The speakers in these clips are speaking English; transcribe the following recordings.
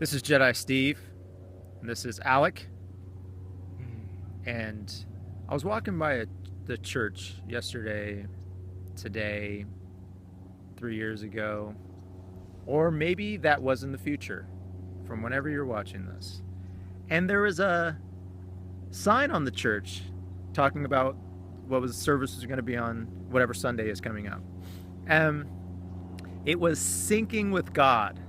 This is Jedi Steve, and this is Alec. And I was walking by the church yesterday, today, 3 years ago, or maybe that was in the future, from whenever you're watching this. And there was a sign on the church talking about what the service was going to be on whatever Sunday is coming up. It was Syncing with God.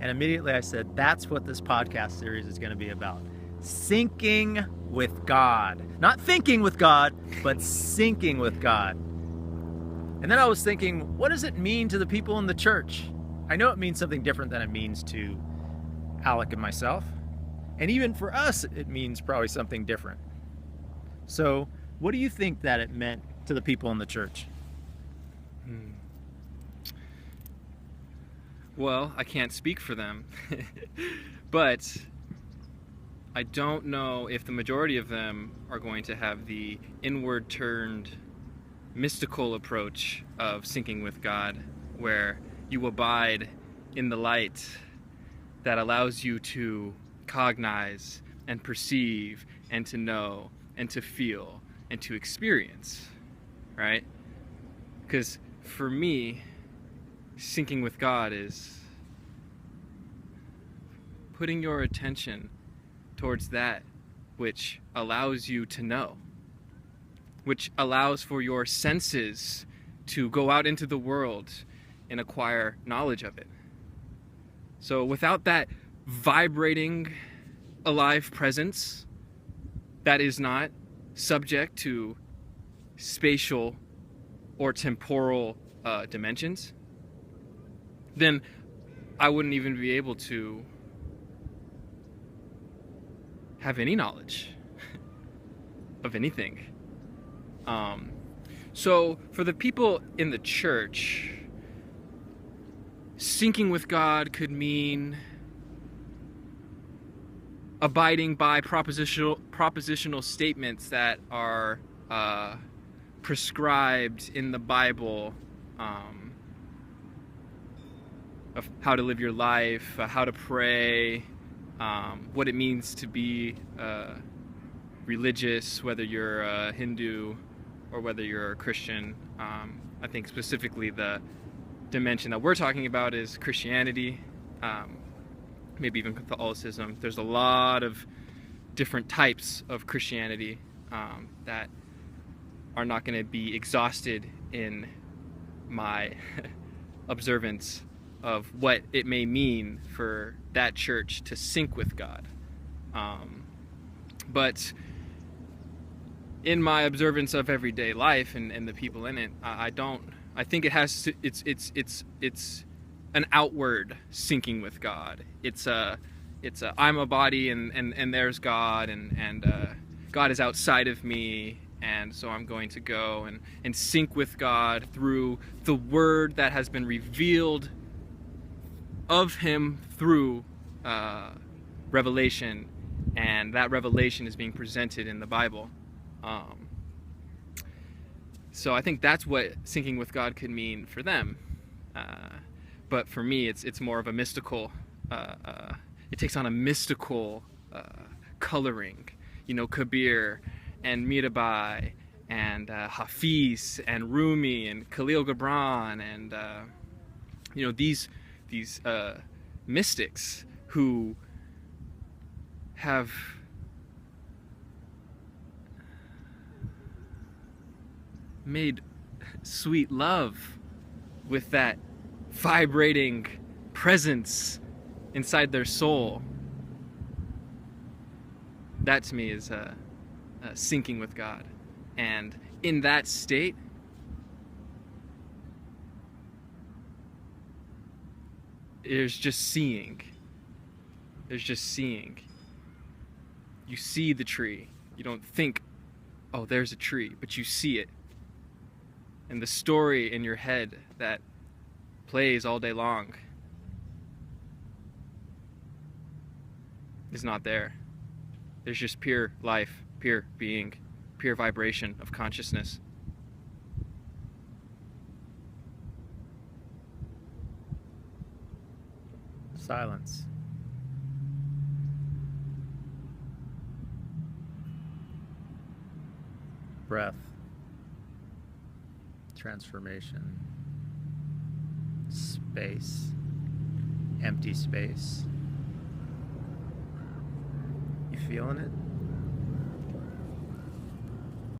And immediately I said, that's what this podcast series is going to be about. Syncing with God. Not thinking with God, but syncing with God. And then I was thinking, what does it mean to the people in the church? I know it means something different than it means to Alec and myself. And even for us, it means probably something different. So what do you think that it meant to the people in the church? Well, I can't speak for them, but I don't know if the majority of them are going to have the inward-turned, mystical approach of syncing with God, where you abide in the light that allows you to cognize and perceive and to know and to feel and to experience, right? Because for me, syncing with God is putting your attention towards that which allows you to know, which allows for your senses to go out into the world and acquire knowledge of it. So without that vibrating, alive presence that is not subject to spatial or temporal dimensions, then I wouldn't even be able to have any knowledge of anything. So for the people in the church, syncing with God could mean abiding by propositional statements that are prescribed in the Bible, of how to live your life, how to pray, what it means to be religious, whether you're a Hindu or whether you're a Christian. I think specifically the dimension that we're talking about is Christianity, maybe even Catholicism. There's a lot of different types of Christianity that are not going to be exhausted in my observance of what it may mean for that church to sync with God. But in my observance of everyday life and the people in it, I think it has to, it's an outward syncing with God. It's a I'm a body and there's God and God is outside of me, and so I'm going to go and sync with God through the word that has been revealed of him through revelation, and that revelation is being presented in the Bible. So I think that's what syncing with God could mean for them. But for me, it's more of a mystical, it takes on a mystical coloring. You know, Kabir and Mirabai and Hafiz and Rumi and Khalil Gibran and these mystics who have made sweet love with that vibrating presence inside their soul. That to me is syncing with God. And in that state, there's just seeing. There's just seeing. You see the tree. You don't think, oh, there's a tree, but you see it. And the story in your head that plays all day long is not there. There's just pure life, pure being, pure vibration of consciousness. Silence. breath, transformation, space, empty space. You feeling it?